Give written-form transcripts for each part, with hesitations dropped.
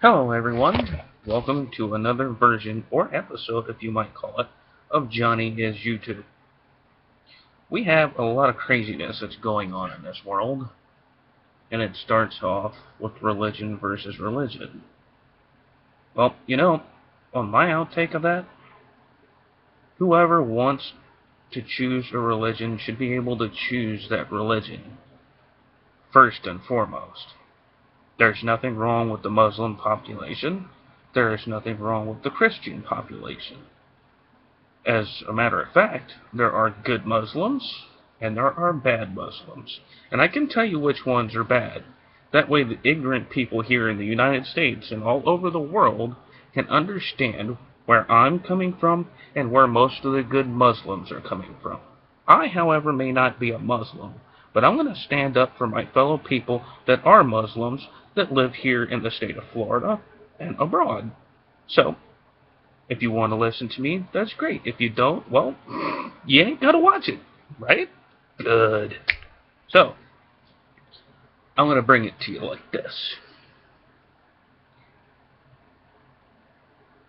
Hello everyone, welcome to another version, or episode if you might call it, of Johnny is YouTube. We have a lot of craziness that's going on in this world, and it starts off with religion versus religion. Well, on my outtake of that, whoever wants to choose a religion should be able to choose that religion, first and foremost. There's nothing wrong with the Muslim population. There is nothing wrong with the Christian population. As a matter of fact, there are good Muslims and there are bad Muslims. And I can tell you which ones are bad. That way the ignorant people here in the United States and all over the world can understand where I'm coming from and where most of the good Muslims are coming from. I, however, may not be a Muslim, but I'm going to stand up for my fellow people that are Muslims that live here in the state of Florida and abroad. So, if you want to listen to me, that's great. If you don't, well, you ain't got to watch it, right? Good. So, I'm going to bring it to you like this.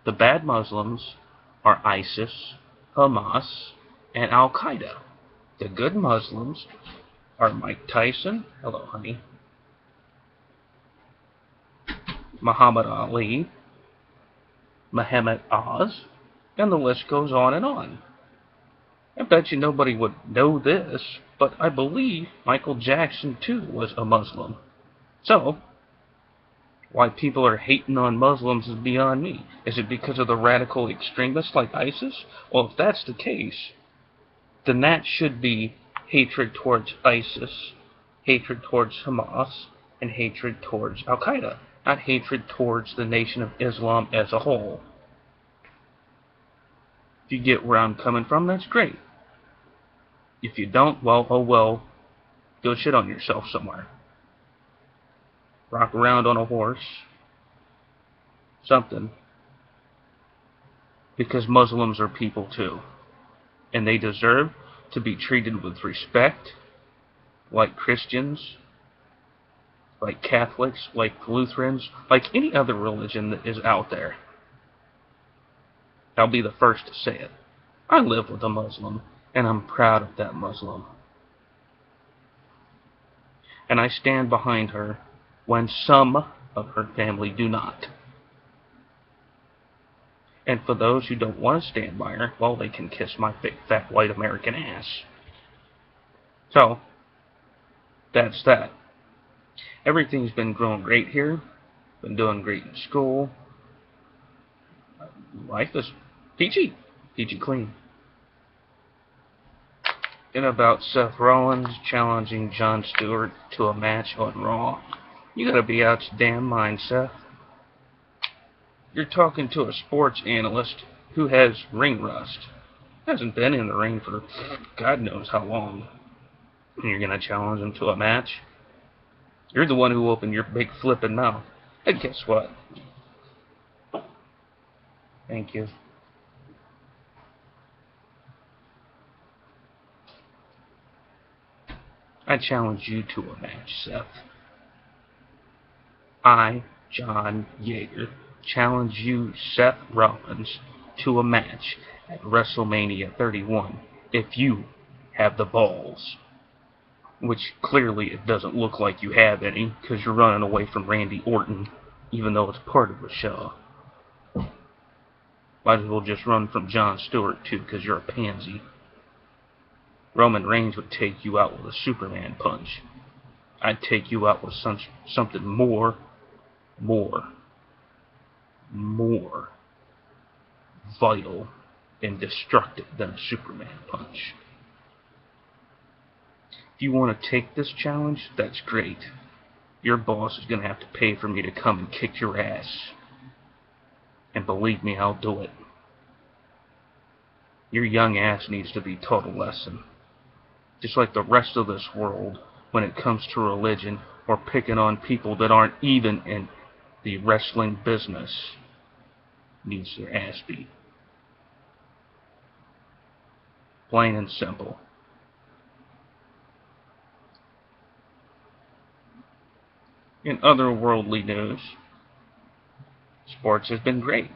The bad Muslims are ISIS, Hamas, and Al-Qaeda. The good Muslims are Mike Tyson, hello honey, Muhammad Ali, Muhammad Oz, and the list goes on and on. I bet you nobody would know this, but I believe Michael Jackson too was a Muslim. So, why people are hating on Muslims is beyond me. Is it because of the radical extremists like ISIS? Well, if that's the case, then that should be hatred towards ISIS, hatred towards Hamas, and hatred towards Al-Qaeda, not hatred towards the Nation of Islam as a whole. If you get where I'm coming from, that's great. If you don't, well, oh well, go shit on yourself somewhere. Rock around on a horse, something. Because Muslims are people too. And they deserve to be treated with respect, like Christians, like Catholics, like Lutherans, like any other religion that is out there. I'll be the first to say it. I live with a Muslim, and I'm proud of that Muslim. And I stand behind her when some of her family do not. And for those who don't want to stand by her, well, they can kiss my big fat white American ass. So, that's that. Everything's been growing great here. Been doing great in school. Life is peachy. Peachy clean. And about Seth Rollins challenging Jon Stewart to a match on Raw. You gotta be out your damn mind, Seth. You're talking to a sports analyst who has ring rust. Hasn't been in the ring for God knows how long. And you're gonna challenge him to a match? You're the one who opened your big flippin' mouth. And guess what? Thank you. I challenge you to a match, Seth. I, John Yeager, challenge you, Seth Rollins, to a match at WrestleMania 31 if you have the balls. Which clearly it doesn't look like you have any, because you're running away from Randy Orton, even though it's part of the show. Might as well just run from Jon Stewart too, because you're a pansy. Roman Reigns would take you out with a Superman punch. I'd take you out with something more vital and destructive than a Superman punch. If you want to take this challenge, that's great. Your boss is going to have to pay for me to come and kick your ass. And believe me, I'll do it. Your young ass needs to be taught a lesson. Just like the rest of this world, when it comes to religion or picking on people that aren't even in the wrestling business, needs their ass beat. Plain and simple. In other worldly news, Sports has been great.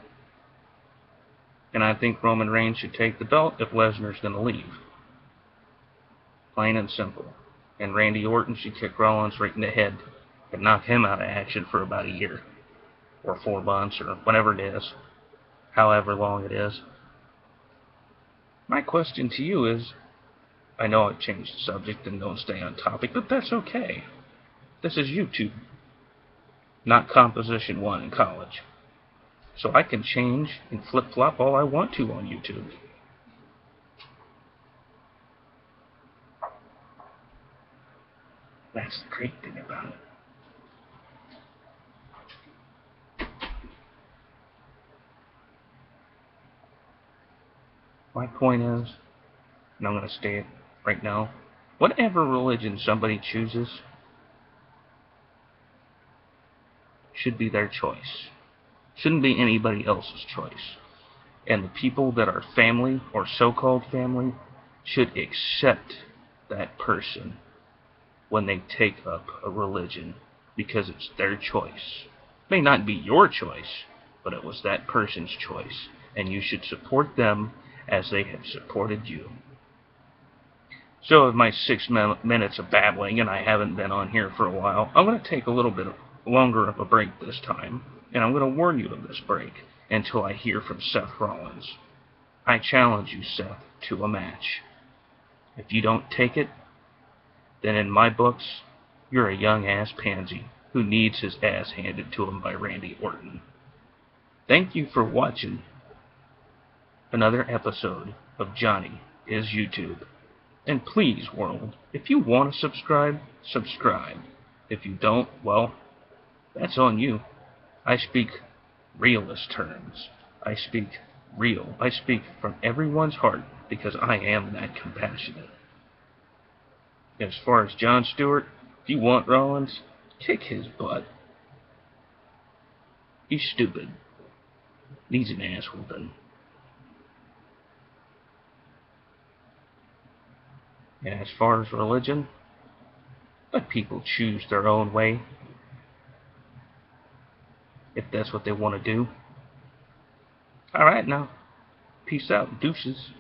And I think Roman Reigns should take the belt if Lesnar's going to leave. Plain and simple. And Randy Orton should kick Rollins right in the head and knock him out of action for about a year. Or 4 months, or whatever it is. However long it is. My question to you is, I know I've changed the subject and don't stay on topic, but that's okay. This is YouTube, not Composition 1 in college. So I can change and flip-flop all I want to on YouTube. That's the great thing about it. My point is, and I'm going to state it right now, whatever religion somebody chooses should be their choice. Shouldn't be anybody else's choice. And the people that are family, or so-called family, should accept that person when they take up a religion, because it's their choice. It may not be your choice, but it was that person's choice, and you should support them as they have supported you. So with my 6 minutes of babbling, and I haven't been on here for a while, I'm going to take a little bit longer of a break this time, and I'm going to warn you of this break until I hear from Seth Rollins. I challenge you, Seth, to a match. If you don't take it, then in my books, you're a young-ass pansy who needs his ass handed to him by Randy Orton. Thank you for watching another episode of Johnny is YouTube. And please, world, if you want to subscribe, subscribe. If you don't, well, that's on you. I speak realist terms. I speak real. I speak from everyone's heart because I am that compassionate. As far as Jon Stewart, if you want Rollins, kick his butt. He's stupid. Needs an ass whooping. And as far as religion, let people choose their own way. If that's what they want to do. Alright now. Peace out. Deuces.